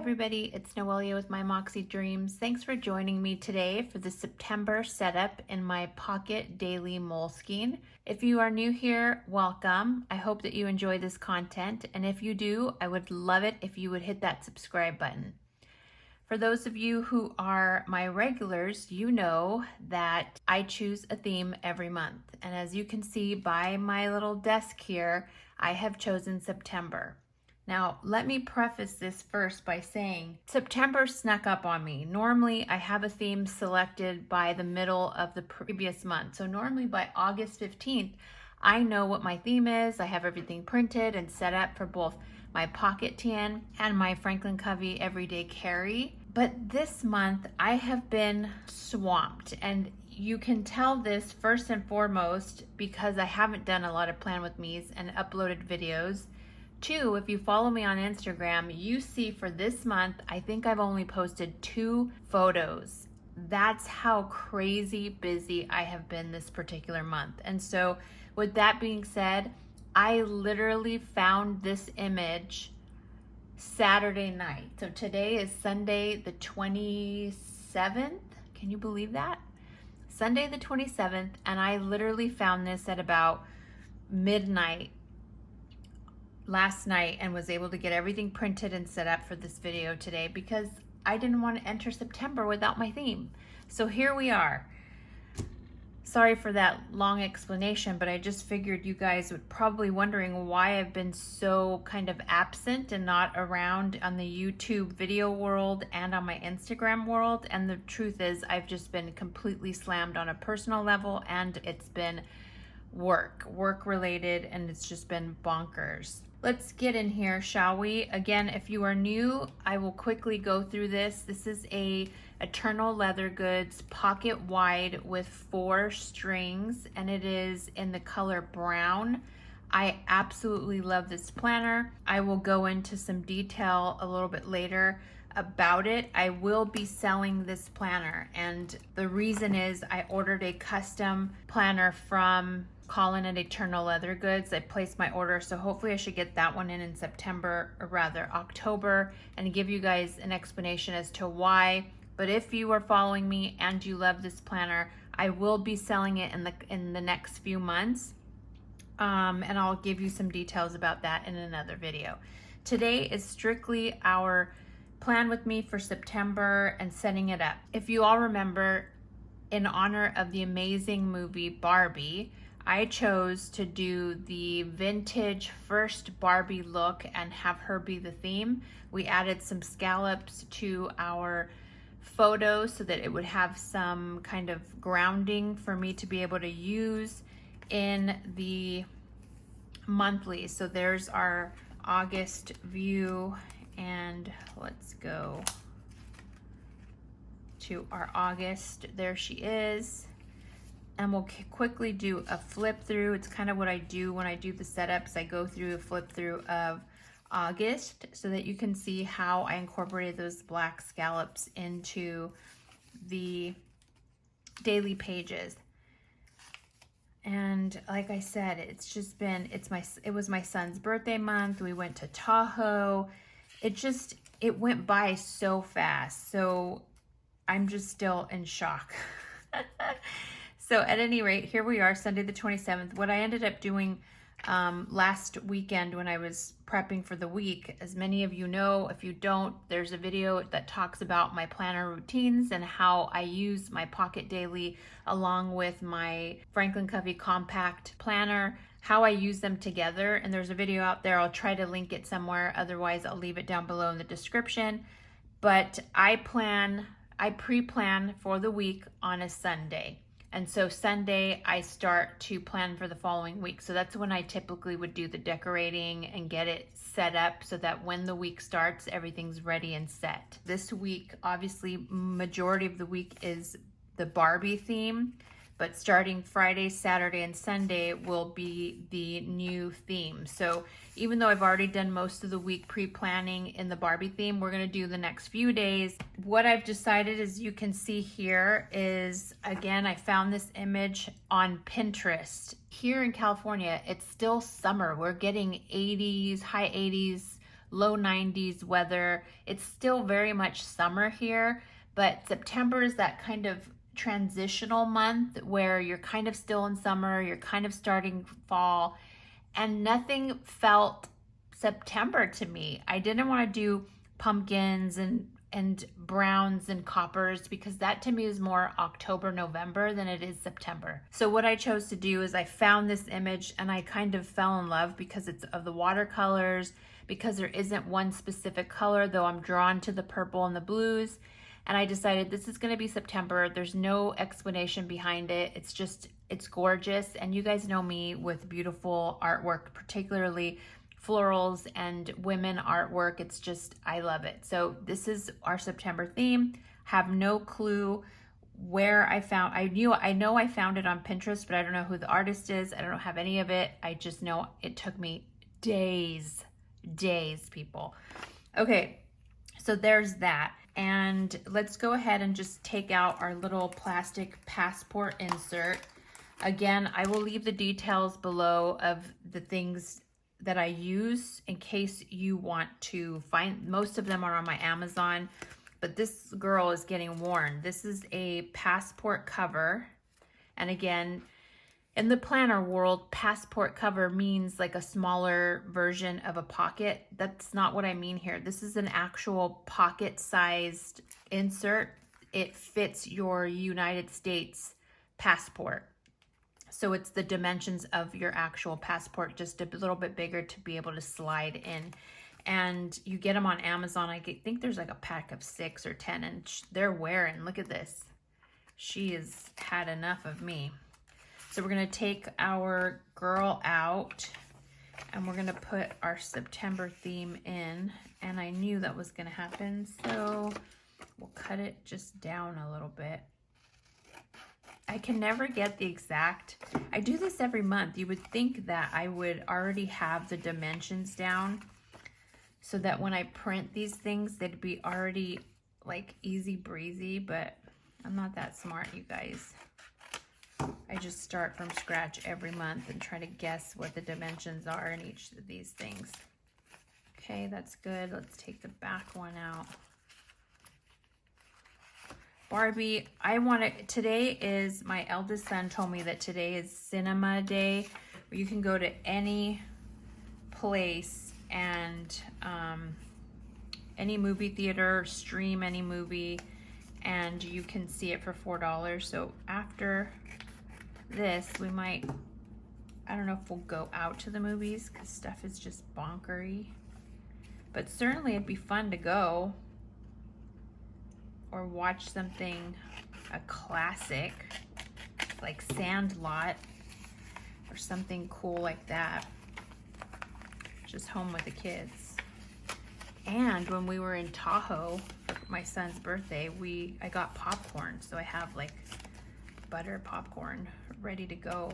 everybody, it's Noelia with My Moxie Dreams. Thanks for joining me today for the September setup in my Pocket Daily Moleskine. If you are new here, welcome. I hope that you enjoy this content, and if you do, I would love it if you would hit that subscribe button. For those of you who are my regulars, you know that I choose a theme every month. And as you can see by my little desk here, I have chosen September. Now, let me preface this first by saying September snuck up on me. Normally, I have a theme selected by the middle of the previous month. So normally by August 15th, I know what my theme is. I have everything printed and set up for both my pocket tan and my Franklin Covey everyday carry. But this month, I have been swamped, and you can tell this first and foremost because I haven't done a lot of Plan With Me's and uploaded videos. Two, if you follow me on Instagram, you see for this month, I think I've only posted 2 photos. That's how crazy busy I have been this particular month. And so with that being said, I literally found this image Saturday night. So today is Sunday the 27th. Can you believe that? Sunday the 27th, and I literally found this at about midnight last night and was able to get everything printed and set up for this video today because I didn't want to enter September without my theme. So here we are. Sorry for that long explanation, but I just figured you guys would probably wondering why I've been so kind of absent and not around on the YouTube video world and on my Instagram world. And the truth is I've just been completely slammed on a personal level, and it's been work related, and it's just been bonkers. Let's get in here, shall we? Again, if you are new, I will quickly go through this. This is a Eternal Leather Goods pocket wide with 4 strings, and it is in the color brown. I absolutely love this planner. I will go into some detail a little bit later about it. I will be selling this planner, and the reason is I ordered a custom planner from Colin at Eternal Leather Goods. I placed my order, so hopefully I should get that one in September, or rather October, and give you guys an explanation as to why. But if you are following me and you love this planner, I will be selling it in the next few months, and I'll give you some details about that in another video. Today is strictly our Plan With Me for September and setting it up. If you all remember, in honor of the amazing movie Barbie, I chose to do the vintage first Barbie look and have her be the theme. We added some scallops to our photo so that it would have some kind of grounding for me to be able to use in the monthly. So there's our August view, and let's go to our August. There she is. And we'll quickly do a flip through. It's kind of what I do when I do the setups. I go through a flip through of August so that you can see how I incorporated those black scallops into the daily pages. And like I said, it's just been, it was my son's birthday month. We went to Tahoe. It went by so fast. So I'm just still in shock. So at any rate, here we are, Sunday the 27th. What I ended up doing last weekend when I was prepping for the week, as many of you know, if you don't, there's a video that talks about my planner routines and how I use my Pocket Daily along with my Franklin Covey compact planner, how I use them together. And there's a video out there. I'll try to link it somewhere. Otherwise, I'll leave it down below in the description. But I pre-plan for the week on a Sunday. And so Sunday, I start to plan for the following week. So that's when I typically would do the decorating and get it set up so that when the week starts, everything's ready and set. This week, obviously, majority of the week is the Barbie theme, but starting Friday, Saturday, and Sunday will be the new theme. So even though I've already done most of the week pre-planning in the Barbie theme, we're gonna do the next few days. What I've decided, as you can see here, is, again, I found this image on Pinterest. Here in California, it's still summer. We're getting 80s, high 80s, low 90s weather. It's still very much summer here, but September is that kind of transitional month where you're kind of still in summer, you're kind of starting fall, and nothing felt September to me. I didn't want to do pumpkins and browns and coppers because that to me is more October, November than it is September. So what I chose to do is I found this image and I kind of fell in love because it's of the watercolors, because there isn't one specific color, though I'm drawn to the purple and the blues. And I decided this is going to be September. There's no explanation behind it. It's gorgeous. And you guys know me with beautiful artwork, particularly florals and women artwork. It's just, I love it. So this is our September theme. Have no clue where I found, I know I found it on Pinterest, but I don't know who the artist is. I don't have any of it. I just know it took me days, people. Okay, so there's that. And let's go ahead and just take out our little plastic passport insert. Again, I will leave the details below of the things that I use in case you want to find. Most of them are on my Amazon, but this girl is getting worn. This is a passport cover. And again, in the planner world, passport cover means like a smaller version of a pocket. That's not what I mean here. This is an actual pocket-sized insert. It fits your United States passport. So it's the dimensions of your actual passport, just a little bit bigger to be able to slide in. And you get them on Amazon. I think there's like a pack of 6 or 10, and they're wearing. Look at this. She has had enough of me. So we're gonna take our girl out and we're gonna put our September theme in. And I knew that was gonna happen, so we'll cut it just down a little bit. I can never get the exact, I do this every month. You would think that I would already have the dimensions down so that when I print these things, they'd be already like easy breezy, but I'm not that smart, you guys. I just start from scratch every month and try to guess what the dimensions are in each of these things. Okay, that's good. Let's take the back one out. Barbie, today is, my eldest son told me that today is cinema day, where you can go to any place and any movie theater, stream any movie, and you can see it for $4. So after this, we might, I don't know if we'll go out to the movies because stuff is just bonkery, but certainly it'd be fun to go or watch something, a classic like Sandlot or something cool like that, just home with the kids. And when we were in Tahoe for my son's birthday, I got popcorn, so I have like butter popcorn ready to go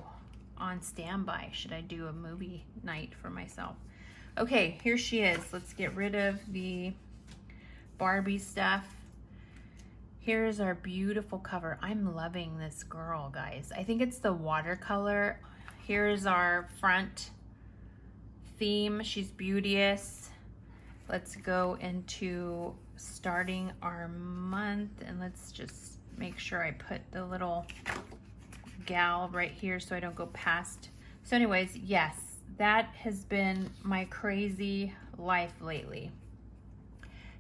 on standby should I do a movie night for myself. Okay, here she is. Let's get rid of the Barbie stuff. Here's our beautiful cover. I'm loving this girl, guys. I think it's the watercolor. Here's our front theme. She's beauteous. Let's go into starting our month, and let's just make sure I put the little gal right here so I don't go past. So anyways, yes, that has been my crazy life lately.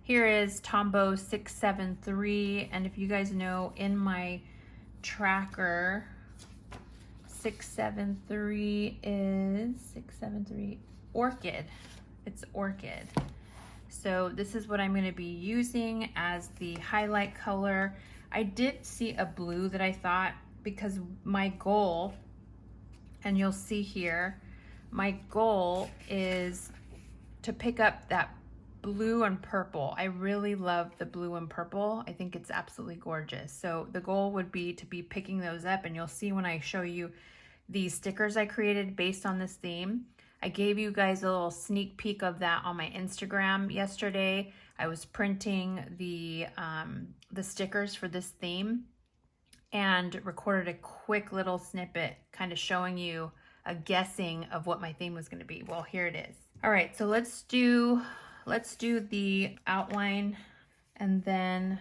Here is Tombow 673, and if you guys know, in my tracker, 673 is 673 Orchid. It's Orchid. So this is what I'm going to be using as the highlight color. I did see a blue that I thought, because my goal, and you'll see here, my goal is to pick up that blue and purple. I really love the blue and purple. I think it's absolutely gorgeous. So the goal would be to be picking those up, and you'll see when I show you these stickers I created based on this theme. I gave you guys a little sneak peek of that on my Instagram yesterday. I was printing the stickers for this theme and recorded a quick little snippet kind of showing you a guessing of what my theme was going to be. Well, here it is. All right, so let's do let's do the outline and then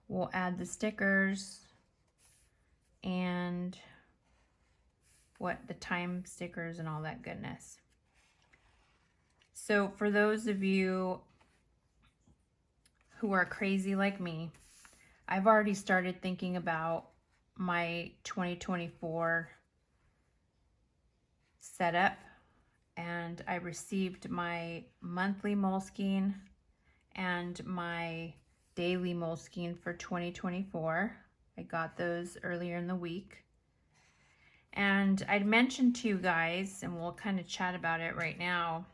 we'll add the stickers and the time stickers and all that goodness. So for those of you who are crazy like me, I've already started thinking about my 2024 setup, and I received my monthly Moleskine and my daily Moleskine for 2024. I got those earlier in the week. And I'd mentioned to you guys, and we'll kind of chat about it right now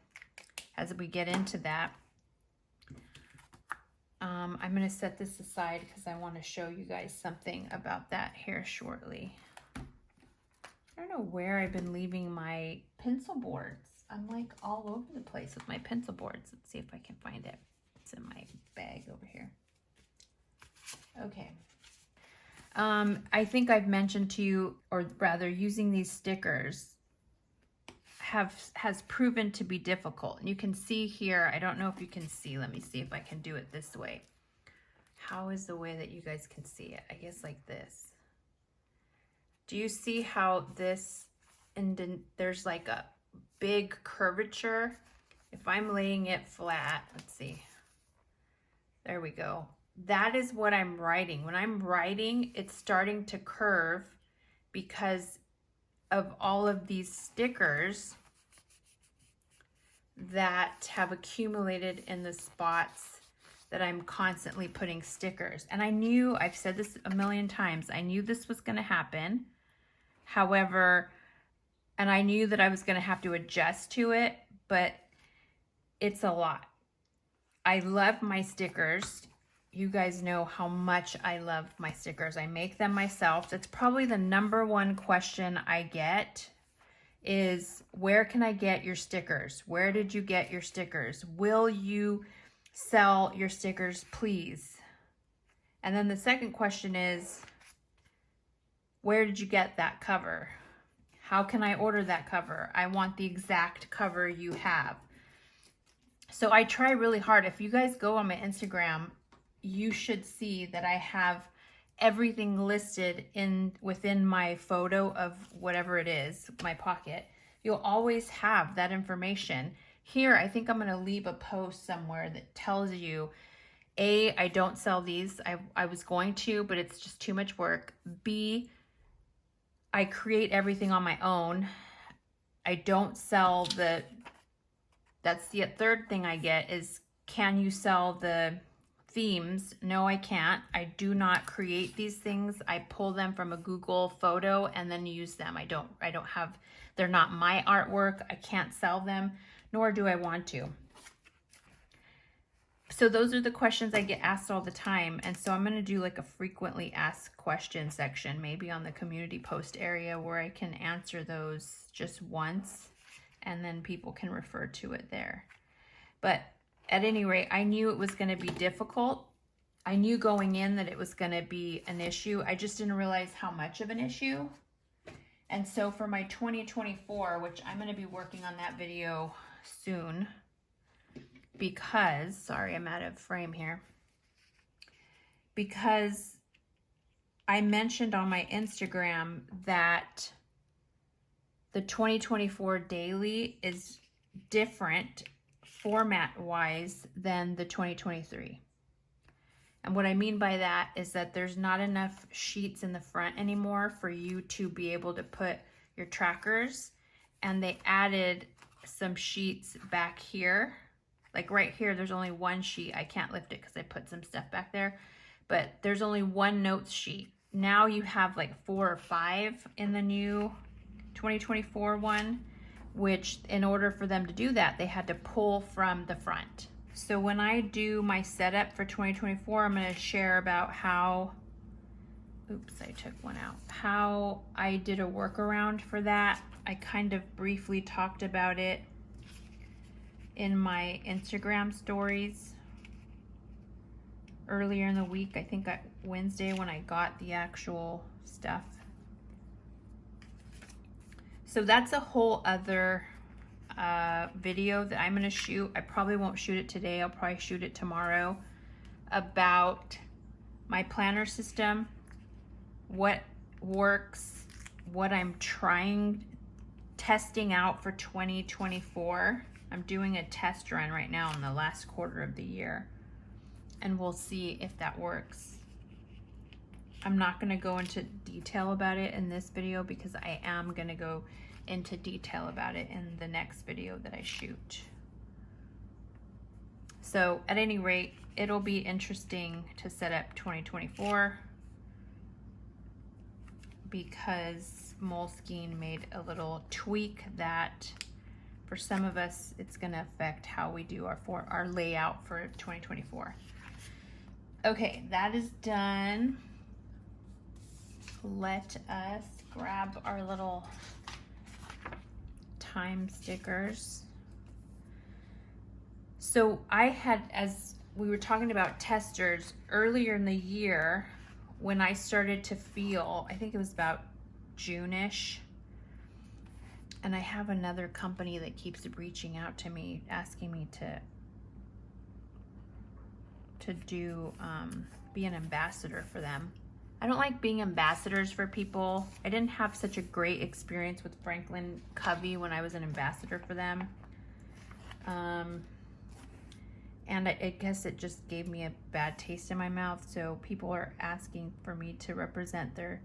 as we get into that. I'm going to set this aside because I want to show you guys something about that here shortly. I don't know where I've been leaving my pencil boards. I'm like all over the place with my pencil boards. Let's see if I can find it. It's in my bag over here. Okay. I think I've mentioned to you, or rather using these stickers has proven to be difficult. And you can see here, I don't know if you can see, let me see if I can do it this way. How is the way that you guys can see it? I guess like this. Do you see how this, and then there's like a big curvature? If I'm laying it flat, let's see. There we go. That is what I'm writing. When I'm writing, it's starting to curve because of all of these stickers that have accumulated in the spots that I'm constantly putting stickers. And I knew, I've said this a million times, I knew this was going to happen. However, and I knew that I was going to have to adjust to it, but it's a lot. I love my stickers. You guys know how much I love my stickers. I make them myself. That's probably the #1 question I get is, where can I get your stickers? Where did you get your stickers? Will you sell your stickers, please? And then the second question is, where did you get that cover? How can I order that cover? I want the exact cover you have. So I try really hard. If you guys go on my Instagram, you should see that I have everything listed within my photo of whatever it is, my pocket. You'll always have that information. Here, I think I'm going to leave a post somewhere that tells you, A, I don't sell these. I was going to, but it's just too much work. B, I create everything on my own. I don't sell that's the third thing I get is, can you sell the themes? No, I can't. I do not create these things. I pull them from a Google photo and then use them. I don't have, they're not my artwork. I can't sell them, nor do I want to. So those are the questions I get asked all the time. And so I'm going to do like a frequently asked question section, maybe on the community post area, where I can answer those just once and then people can refer to it there. But at any rate, I knew it was going to be difficult. I knew going in that it was going to be an issue. I just didn't realize how much of an issue. And so for my 2024, which I'm going to be working on that video soon, because, sorry, I'm out of frame here, because I mentioned on my Instagram that the 2024 daily is different format-wise than the 2023. And what I mean by that is that there's not enough sheets in the front anymore for you to be able to put your trackers, and they added some sheets back here. Like right here, there's only one sheet. I can't lift it because I put some stuff back there, but there's only one notes sheet. Now you have like 4 or 5 in the new 2024 one, which in order for them to do that, they had to pull from the front. So when I do my setup for 2024, I'm going to share about how, oops, I took one out, how I did a workaround for that. I kind of briefly talked about it in my Instagram stories earlier in the week. I think Wednesday when I got the actual stuff. So that's a whole other video that I'm gonna shoot. I probably won't shoot it today. I'll probably shoot it tomorrow, about my planner system, what works, what I'm testing out for 2024. I'm doing a test run right now in the last quarter of the year, and we'll see if that works. I'm not going to go into detail about it in this video because I am going to go into detail about it in the next video that I shoot. So at any rate, it'll be interesting to set up 2024 because Moleskine made a little tweak that for some of us, it's going to affect how we do our layout for 2024. Okay, that is done. Let us grab our little time stickers. So I had, as we were talking about testers earlier in the year, when I started to feel, I think it was about June-ish, and I have another company that keeps reaching out to me, asking me to do, be an ambassador for them. I don't like being ambassadors for people. I didn't have such a great experience with Franklin Covey when I was an ambassador for them. And I guess it just gave me a bad taste in my mouth. So people are asking for me to represent their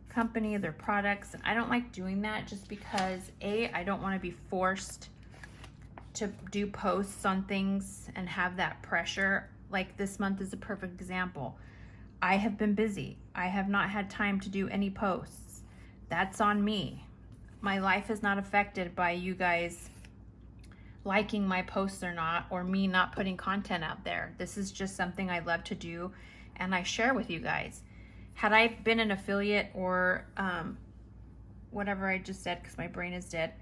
company, their products. And I don't like doing that just because I don't want to be forced to do posts on things and have that pressure. Like this month is a perfect example. I have been busy. I have not had time to do any posts. That's on me. My life is not affected by you guys liking my posts or not, or me not putting content out there. This is just something I love to do and I share with you guys. Had I been an affiliate or whatever I just said, because my brain is dead,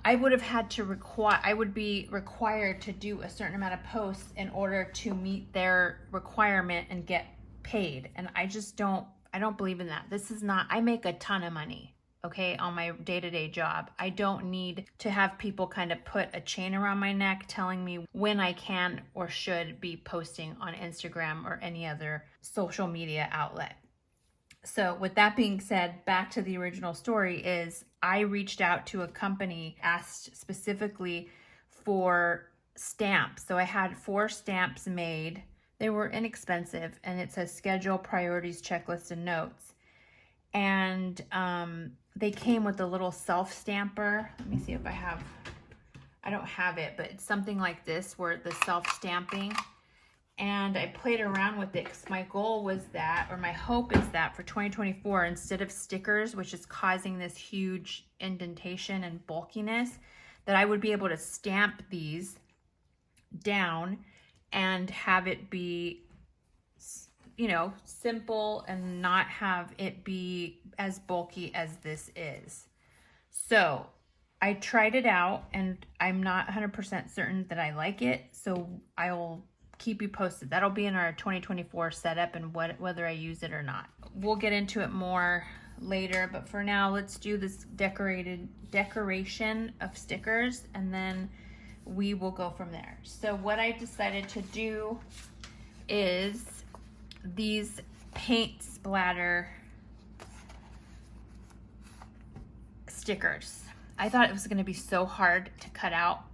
I would have had to I would be required to do a certain amount of posts in order to meet their requirement and get paid. And I don't believe in that. This is not, I make a ton of money, okay, on my day-to-day job. I don't need to have people kind of put a chain around my neck telling me when I can or should be posting on Instagram or any other social media outlet. So with that being said, back to the original story is I reached out to a company, asked specifically for stamps. So I had 4 stamps made. They were inexpensive, and it says schedule, priorities, checklist, and notes. And they came with a little self-stamper. Let me see if I don't have it, but it's something like this where the self-stamping. And I played around with it because my goal was that, or my hope is that for 2024, instead of stickers, which is causing this huge indentation and bulkiness, that I would be able to stamp these down and have it be, you know, simple and not have it be as bulky as this is. So I tried it out and I'm not 100% certain that I like it. So I will keep you posted. That'll be in our 2024 setup and whether I use it or not. We'll get into it more later, but for now, let's do this decoration of stickers and then we will go from there. So what I decided to do is these paint splatter stickers. I thought it was going to be so hard to cut out.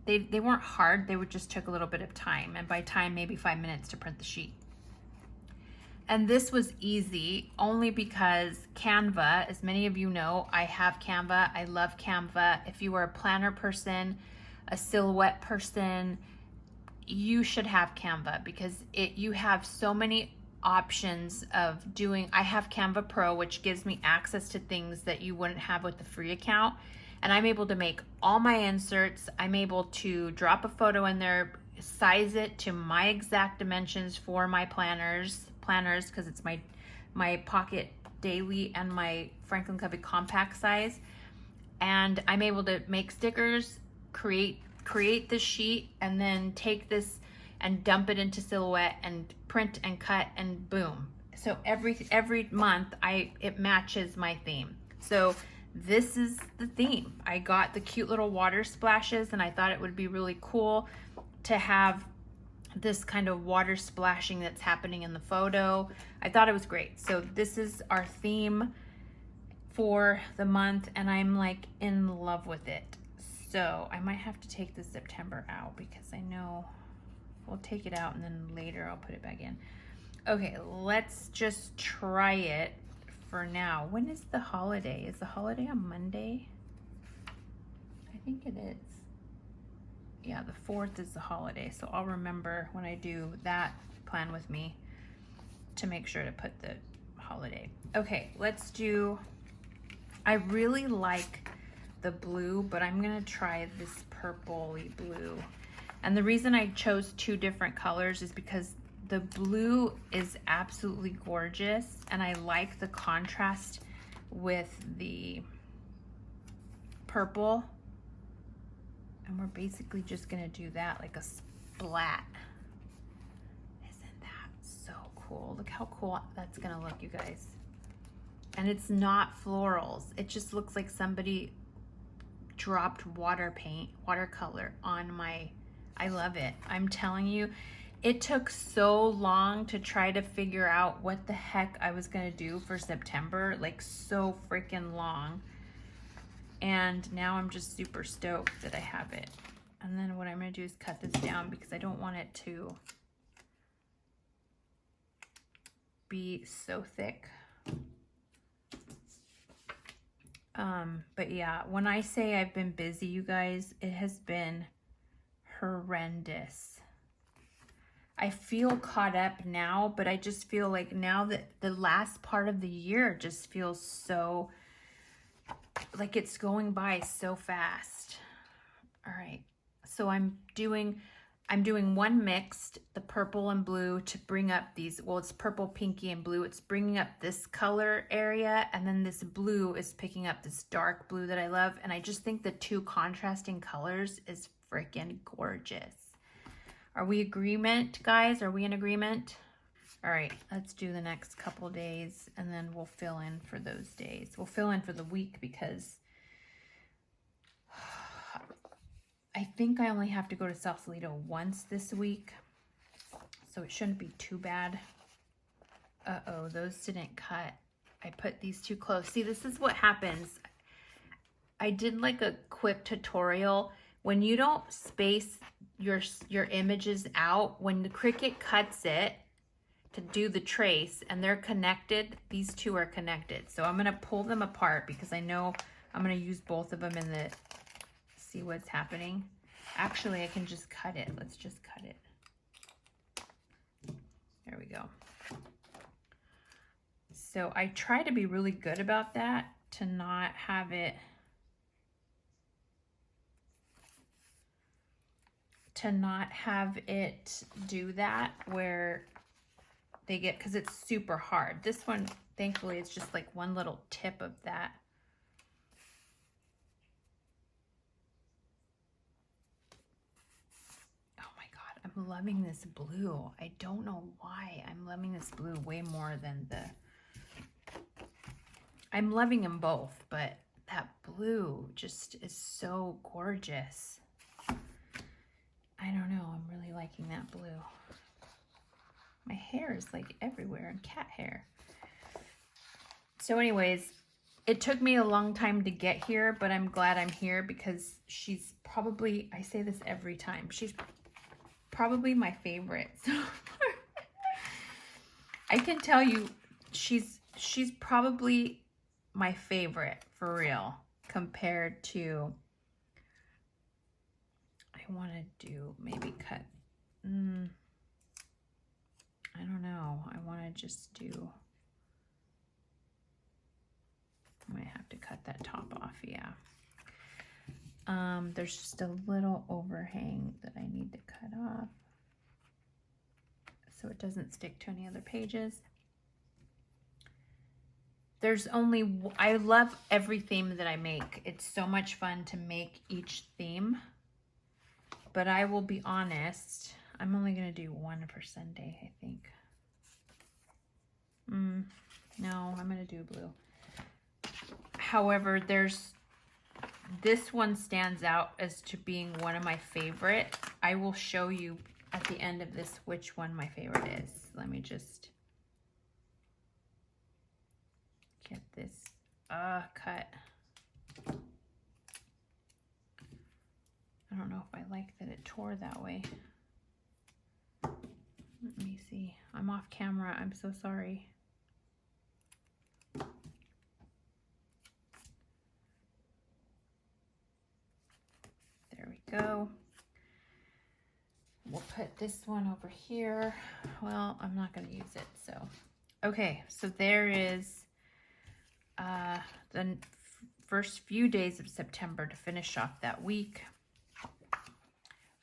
They weren't hard, they just took a little bit of time, and by time, maybe 5 minutes to print the sheet. And this was easy only because Canva, as many of you know, I have Canva. I love Canva. If you are a planner person, a silhouette person, you should have Canva because you have so many options of doing. I have Canva Pro, which gives me access to things that you wouldn't have with the free account. And I'm able to make all my inserts. I'm able to drop a photo in there, size it to my exact dimensions for my planners, because it's my Pocket Daily and my Franklin Covey compact size. And I'm able to make stickers, create this sheet, and then take this and dump it into Silhouette and print and cut and boom. So every month it matches my theme. So this is the theme. I got the cute little water splashes, and I thought it would be really cool to have this kind of water splashing that's happening in the photo. I thought it was great. So this is our theme for the month, and I'm like in love with it. So I might have to take the September out because I know we'll take it out and then later I'll put it back in. Okay, let's just try it for now. When is the holiday? Is the holiday on Monday? I think it is. Yeah, the 4th is the holiday. So I'll remember when I do that plan with me to make sure to put the holiday. Okay, let's do, I really like the blue, but I'm gonna try this purpley blue. And the reason I chose 2 different colors is because the blue is absolutely gorgeous, and I like the contrast with the purple. And we're basically just gonna do that like a splat. Isn't that so cool? Look how cool that's gonna look, you guys. And it's not florals. It just looks like somebody dropped watercolor on my, I love it. I'm telling you, it took so long to try to figure out what the heck I was gonna do for September, like so freaking long. And now I'm just super stoked that I have it. And then what I'm gonna do is cut this down because I don't want it to be so thick. But yeah, when I say I've been busy, you guys, it has been horrendous. I feel caught up now, but I just feel like now that the last part of the year just feels so, like it's going by so fast. All right, so I'm doing one mixed, the purple and blue, to bring up these, well, it's purple, pinky, and blue. It's bringing up this color area, and then this blue is picking up this dark blue that I love. And I just think the 2 contrasting colors is freaking gorgeous. Are we agreement, guys? Are we in agreement? All right, let's do the next couple days, and then we'll fill in for those days. We'll fill in for the week because I think I only have to go to Sausalito once this week, so it shouldn't be too bad. Uh-oh, those didn't cut. I put these too close. See, this is what happens. I did like a quick tutorial. When you don't space your images out, when the Cricut cuts it to do the trace and they're connected, these 2 are connected. So I'm gonna pull them apart because I know I'm gonna use both of them in the, see what's happening. Actually, I can just cut it. Let's just cut it. There we go. So I try to be really good about that, to not have it, do that where they get, because it's super hard. This one, thankfully, it's just like one little tip of that. I'm loving this blue. I don't know why. I'm loving this blue way more than the, I'm loving them both, but that blue just is so gorgeous. I don't know. I'm really liking that blue. My hair is like everywhere, and cat hair. So anyways, it took me a long time to get here, but I'm glad I'm here because she's probably, I say this every time, she's probably my favorite. So I can tell you she's probably my favorite for real, compared to, I want to do maybe cut, I don't know, I want to just do, I might have to cut that top off, yeah. There's just a little overhang that I need to cut off so it doesn't stick to any other pages. There's only, I love every theme that I make. It's so much fun to make each theme, but I will be honest, I'm only going to do one for Sunday, I think. No, I'm going to do blue. However, this one stands out as to being one of my favorite. I will show you at the end of this which one my favorite is. Let me just get this cut. I don't know if I like that it tore that way. Let me see. I'm off camera. I'm so sorry. There we go. We'll put this one over here. Well, I'm not going to use it, so. Okay, so there is the first few days of September to finish off that week.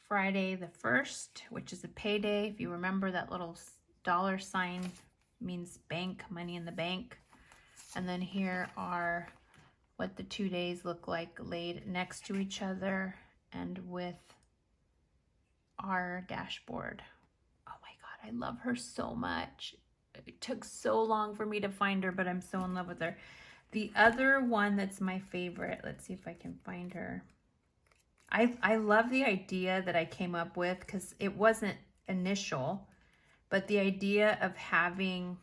Friday the 1st, which is a payday. If you remember, that little dollar sign means bank, money in the bank. And then here are what the 2 days look like laid next to each other and with our dashboard. Oh my God, I love her so much. It took so long for me to find her, but I'm so in love with her. The other one that's my favorite, let's see if I can find her. I love the idea that I came up with because it wasn't initial, but the idea of having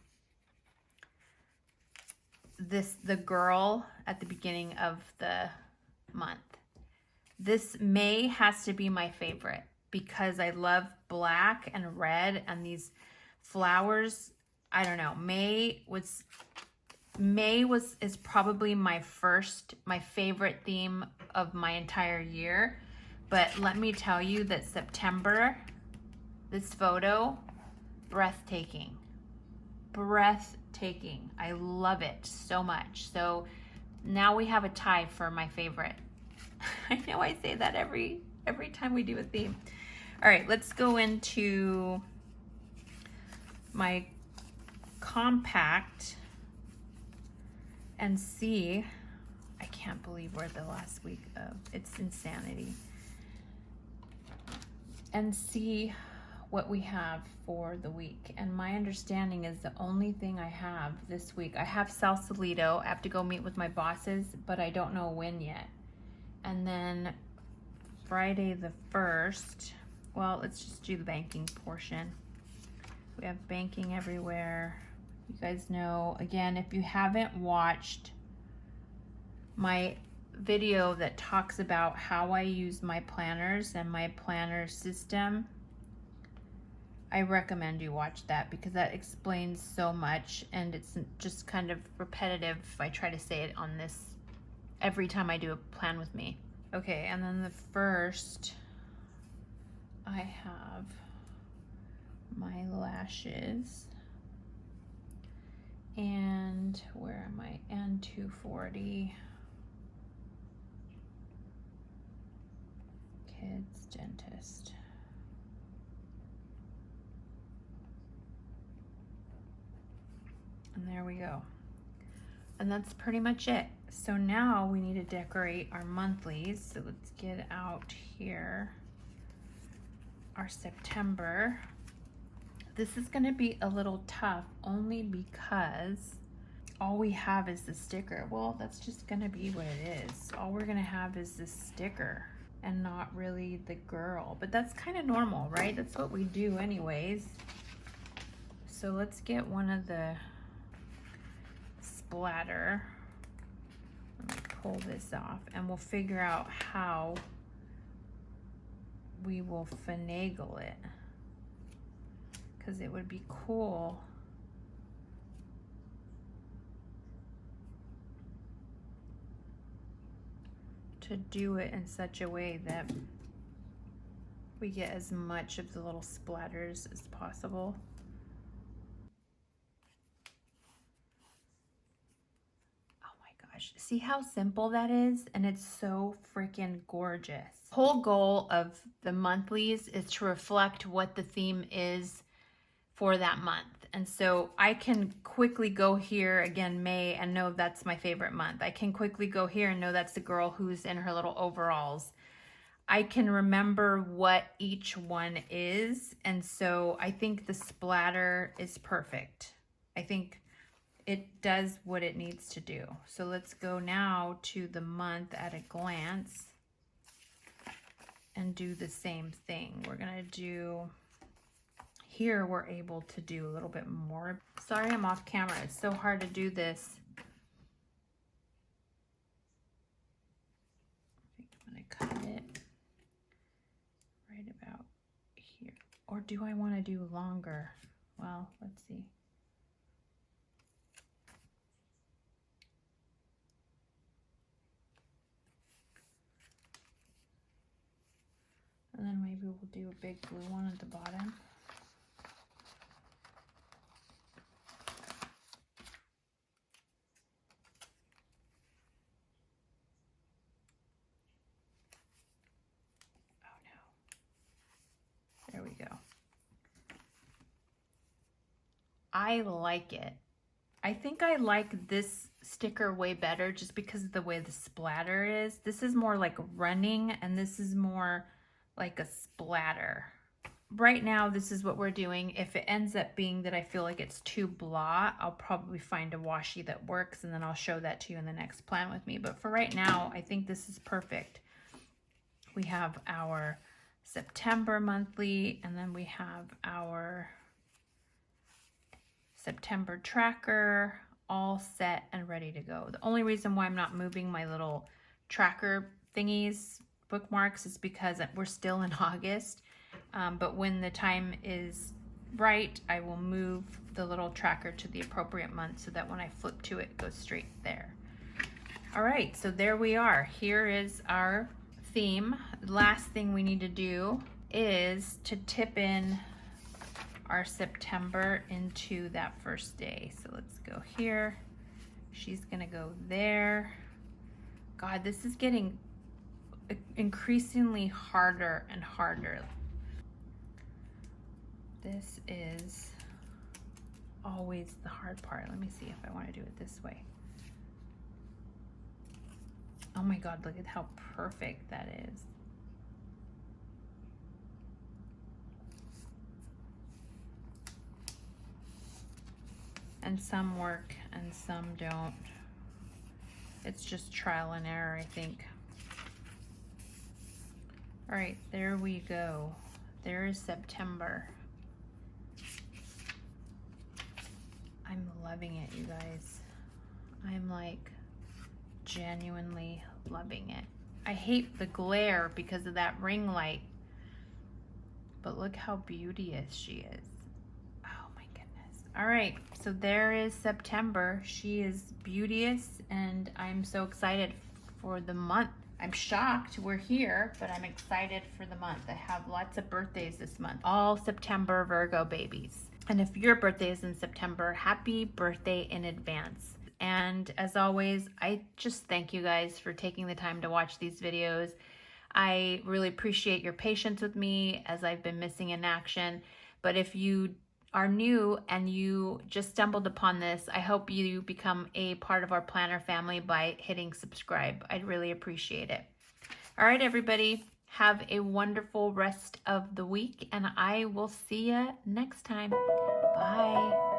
the girl at the beginning of the month. This May has to be my favorite because I love black and red and these flowers. I don't know. May is probably my favorite theme of my entire year. But let me tell you that September, this photo, breathtaking. Breathtaking. I love it so much. So now we have a tie for my favorite. I know I say that every time we do a theme. All right, let's go into my compact and see. I can't believe we're the last week of, it's insanity. And see what we have for the week. And my understanding is the only thing I have this week, I have Sausalito. I have to go meet with my bosses, but I don't know when yet. And then Friday the 1st, well, let's just do the banking portion. We have banking everywhere. You guys know, again, if you haven't watched my video that talks about how I use my planners and my planner system, I recommend you watch that because that explains so much and it's just kind of repetitive if I try to say it on this every time I do a plan with me. Okay, and then the 1st, I have my lashes and where am I? And 240. Kids dentist. And there we go. And that's pretty much it. So now we need to decorate our monthlies. So let's get out here our September. This is going to be a little tough only because all we have is the sticker. Well, that's just going to be what it is. All we're going to have is this sticker and not really the girl. But that's kind of normal, right? That's what we do anyways. So let's get one of the splatter. Let me pull this off and we'll figure out how we will finagle it. Because it would be cool to do it in such a way that we get as much of the little splatters as possible. Oh my gosh, see how simple that is? And it's so freaking gorgeous. The whole goal of the monthlies is to reflect what the theme is for that month. And so I can quickly go here, again, May, and know that's my favorite month. I can quickly go here and know that's the girl who's in her little overalls. I can remember what each one is. And so I think the splatter is perfect. I think it does what it needs to do. So let's go now to the month at a glance and do the same thing. We're gonna do, here we're able to do a little bit more. Sorry I'm off camera, it's so hard to do this. I think I'm gonna cut it right about here. Or do I wanna do longer? Well, let's see. And then maybe we'll do a big blue one at the bottom. Oh no. There we go. I like it. I think I like this sticker way better just because of the way the splatter is. This is more like running and this is more like a splatter. Right now, this is what we're doing. If it ends up being that I feel like it's too blah, I'll probably find a washi that works and then I'll show that to you in the next plan with me. But for right now, I think this is perfect. We have our September monthly and then we have our September tracker all set and ready to go. The only reason why I'm not moving my little tracker thingies, bookmarks, is because we're still in August. But when the time is right, I will move the little tracker to the appropriate month so that when I flip to it, it goes straight there. All right, so there we are. Here is our theme. The last thing we need to do is to tip in our September into that first day. So let's go here. She's gonna go there. God, this is getting increasingly harder and harder. This is always the hard part. Let me see if I want to do it this way. Oh my God, look at how perfect that is. And some work and some don't. It's just trial and error, I think. All right, there we go. There is September. I'm loving it, you guys. I'm like genuinely loving it. I hate the glare because of that ring light, but look how beauteous she is. All right, so there is September. She is beauteous and I'm so excited for the month. I'm shocked we're here, but I'm excited for the month. I have lots of birthdays this month, all September Virgo babies. And if your birthday is in September, happy birthday in advance. And as always, I just thank you guys for taking the time to watch these videos. I really appreciate your patience with me as I've been missing in action. But if you are new and you just stumbled upon this, I hope you become a part of our planner family by hitting subscribe. I'd really appreciate it. All right, everybody, have a wonderful rest of the week and I will see you next time. Bye.